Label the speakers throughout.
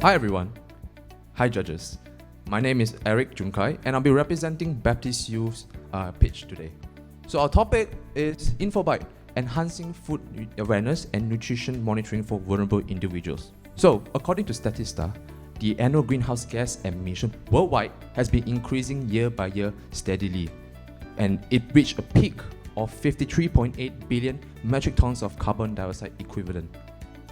Speaker 1: Hi everyone. Hi judges. My name is Eric Junkai and I'll be representing Baptist Youth's pitch today. So our topic is InfoBite, enhancing food awareness and nutrition monitoring for vulnerable individuals. So according to Statista, the annual greenhouse gas emission worldwide has been increasing year by year steadily, and it reached a peak of 53.8 billion metric tons of carbon dioxide equivalent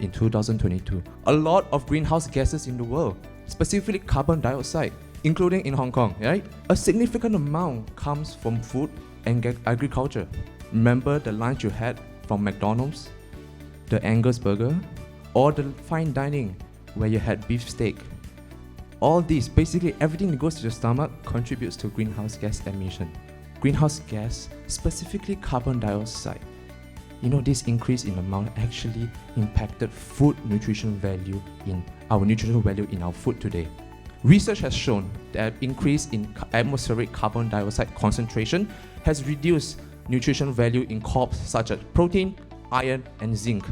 Speaker 1: in 2022. A lot of greenhouse gases in the world, specifically carbon dioxide, including in Hong Kong, right? A significant amount comes from food and agriculture. Remember the lunch you had from McDonald's, the Angus burger, or the fine dining where you had beef steak. All these, basically everything that goes to your stomach contributes to greenhouse gas emission. Greenhouse gas, specifically carbon dioxide. This increase in amount actually impacted food nutritional value in our food today. Research has shown that increase in atmospheric carbon dioxide concentration has reduced nutritional value in crops such as protein, iron, and zinc.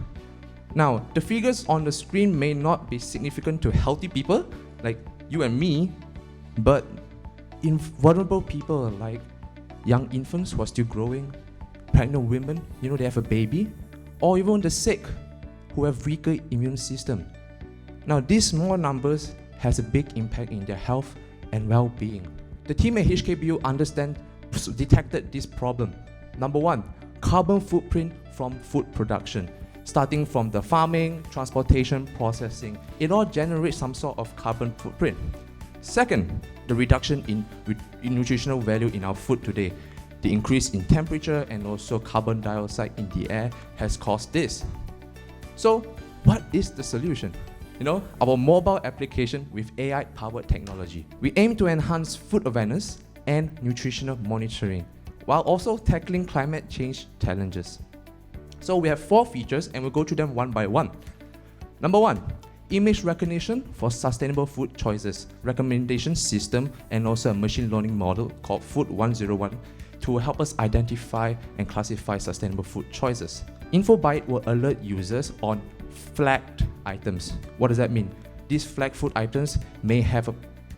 Speaker 1: Now, the figures on the screen may not be significant to healthy people like you and me, but in vulnerable people like young infants who are still growing, pregnant women, they have a baby, or even the sick who have weaker immune system. Now, these small numbers has a big impact in their health and well-being. The team at HKBU detected this problem. Number one, carbon footprint from food production. Starting from the farming, transportation, processing, it all generates some sort of carbon footprint. Second, the reduction in nutritional value in our food today. The increase in temperature and also carbon dioxide in the air has caused this. So, what is the solution? Our mobile application with AI-powered technology. We aim to enhance food awareness and nutritional monitoring, while also tackling climate change challenges. So we have 4 features and we'll go through them one by one. Number 1, image recognition for sustainable food choices, recommendation system, and also a machine learning model called Food 101 to help us identify and classify sustainable food choices. InfoBite will alert users on flagged items. What does that mean? These flagged food items may have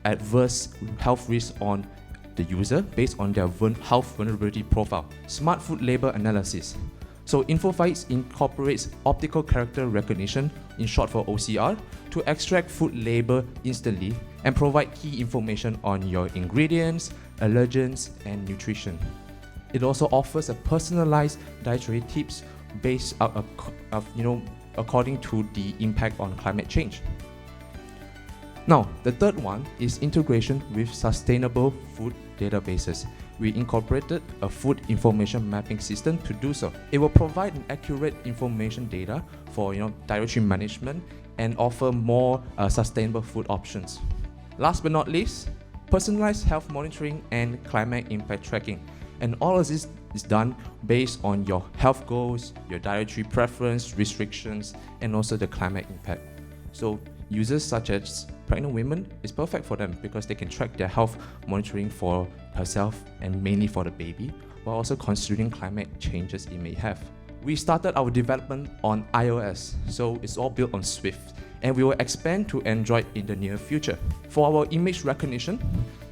Speaker 1: adverse health risks on the user based on their health vulnerability profile. Smart food label analysis. So InfoBite incorporates optical character recognition, in short for OCR, to extract food label instantly and provide key information on your ingredients, allergens, and nutrition. It also offers a personalized dietary tips based according to the impact on climate change. Now, the third one is integration with sustainable food databases. We incorporated a food information mapping system to do so. It will provide an accurate information data for dietary management and offer more sustainable food options. Last but not least, personalized health monitoring and climate impact tracking. And all of this is done based on your health goals, your dietary preference, restrictions, and also the climate impact. So users such as pregnant women is perfect for them because they can track their health monitoring for herself and mainly for the baby, while also considering climate changes it may have. We started our development on iOS, so it's all built on Swift, and we will expand to Android in the near future. For our image recognition,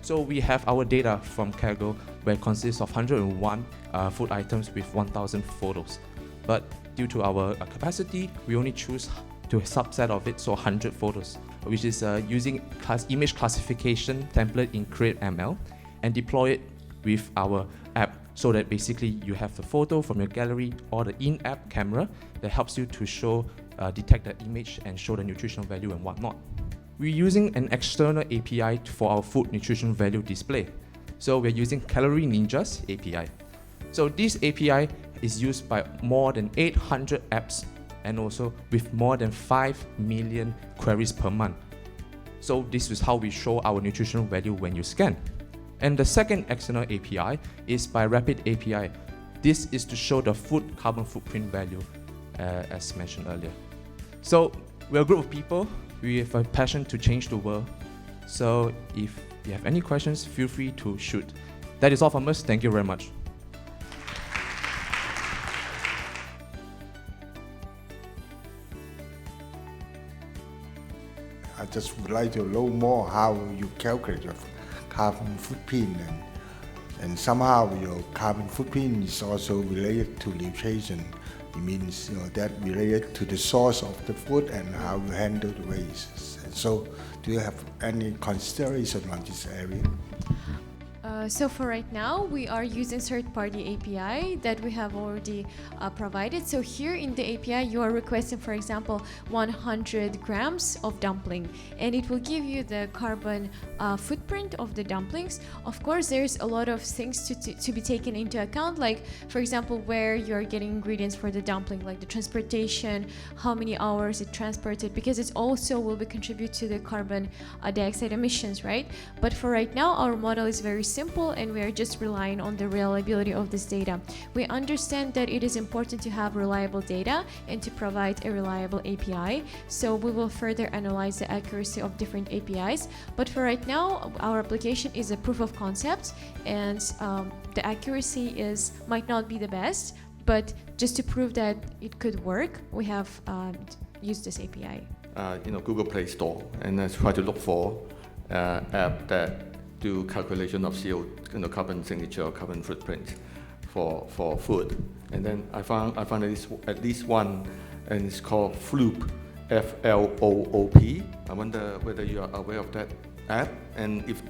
Speaker 1: so we have our data from Kaggle, where it consists of 101 food items with 1,000 photos. But due to our capacity, we only choose to a subset of it, so 100 photos, which is using image classification template in CreateML and deploy it with our app, so that basically you have the photo from your gallery or the in-app camera that helps you to detect the image and show the nutritional value and whatnot. We're using an external API for our food nutrition value display. So we're using Calorie Ninja's API. So this API is used by more than 800 apps and also with more than 5 million queries per month. So this is how we show our nutritional value when you scan. And the second external API is by Rapid API. This is to show the food carbon footprint value as mentioned earlier. So we're a group of people. We have a passion to change the world. So if you have any questions, feel free to shoot. That is all from us. Thank you very much.
Speaker 2: I just would like to know more how you calculate your carbon footprint, and somehow your carbon footprint is also related to nutrition. It means that related to the source of the food and how you handle the waste. And so, do you have any consideration on this area?
Speaker 3: So for right now, we are using third-party API that we have already provided. So here in the API, you are requesting, for example, 100 grams of dumpling, and it will give you the carbon footprint of the dumplings. Of course, there's a lot of things to be taken into account, like, for example, where you're getting ingredients for the dumpling, like the transportation, how many hours it transported, because it also will be contribute to the carbon dioxide emissions, right? But for right now, our model is very simple, and we are just relying on the reliability of this data. We understand that it is important to have reliable data and to provide a reliable API, so we will further analyze the accuracy of different APIs. But for right now, our application is a proof of concept, and the accuracy might not be the best, but just to prove that it could work, we have used this API.
Speaker 4: Google Play Store, and I try to look for app that do calculation of carbon signature or carbon footprint for food. And then I found at least one, and it's called Floop, Floop. I wonder whether you are aware of that app, and if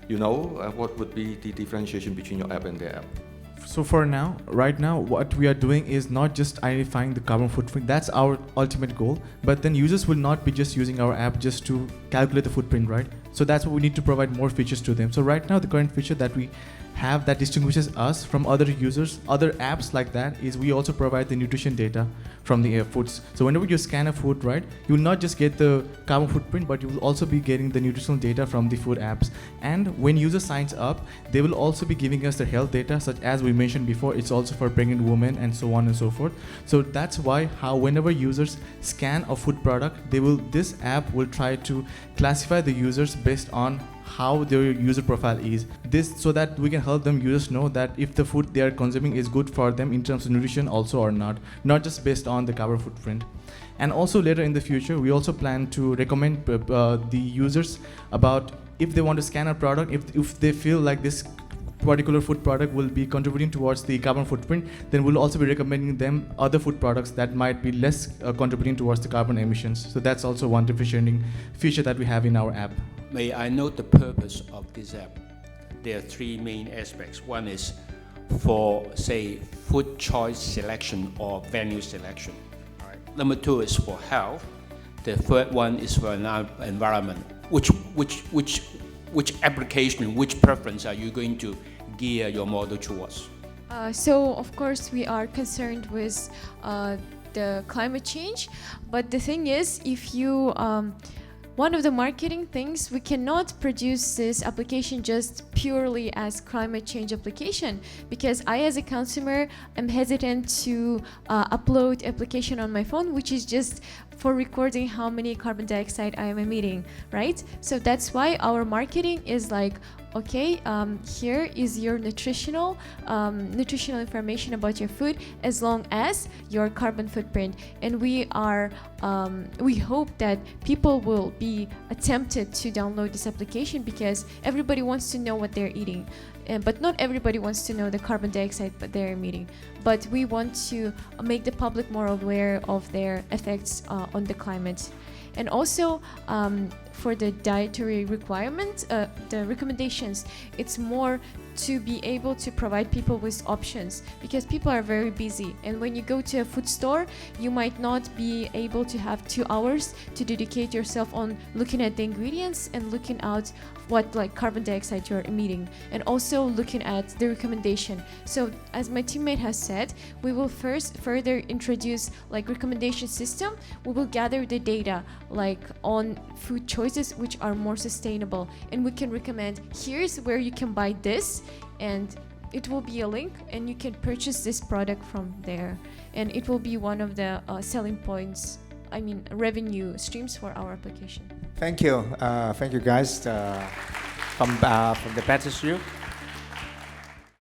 Speaker 4: you know, what would be the differentiation between your app and their app?
Speaker 1: So right now, what we are doing is not just identifying the carbon footprint. That's our ultimate goal. But then users will not be just using our app just to calculate the footprint, right? So that's what we need to provide more features to them. So right now, the current feature that we have that distinguishes us from other users, other apps like that, is we also provide the nutrition data from the foods. So whenever you scan a food, right, you will not just get the carbon footprint, but you will also be getting the nutritional data from the food apps. And when user signs up, they will also be giving us the health data, such as we mentioned before, it's also for pregnant women and so on and so forth. So that's why whenever users scan a food product, this app will try to classify the users based on how their user profile is. This so that we can help them users know that if the food they are consuming is good for them in terms of nutrition also or not just based on the carbon footprint. And also later in the future, we also plan to recommend the users about if they want to scan a product, if they feel like this particular food product will be contributing towards the carbon footprint, then we'll also be recommending them other food products that might be less contributing towards the carbon emissions. So that's also one differentiating feature that we have in our app.
Speaker 5: May I note the purpose of this app? There are three main aspects. One is for, say, food choice selection or venue selection. All right. Number two is for health. The third one is for environment. Which application, which preference are you going to gear your model towards?
Speaker 3: So of course we are concerned with the climate change, but the thing is, if you one of the marketing things, we cannot produce this application just purely as climate change application, because I as a consumer am hesitant to upload application on my phone, which is just for recording how many carbon dioxide I am emitting, right? So that's why our marketing is like, okay, here is your nutritional information about your food, as long as your carbon footprint. And we hope that people will be tempted to download this application, because everybody wants to know what they're eating, but not everybody wants to know the carbon dioxide that they're emitting. But we want to make the public more aware of their effects on the climate. And also for the dietary requirement, the recommendations, it's more to be able to provide people with options, because people are very busy, and when you go to a food store, you might not be able to have 2 hours to dedicate yourself on looking at the ingredients and looking at what like carbon dioxide you're emitting, and also looking at the recommendation. So as my teammate has said, we will first further introduce like recommendation system. We will gather the data like on food choices which are more sustainable, and we can recommend here's where you can buy this, and it will be a link and you can purchase this product from there, and it will be one of the selling points, revenue streams for our application.
Speaker 6: Thank you guys from the Baptist Youth.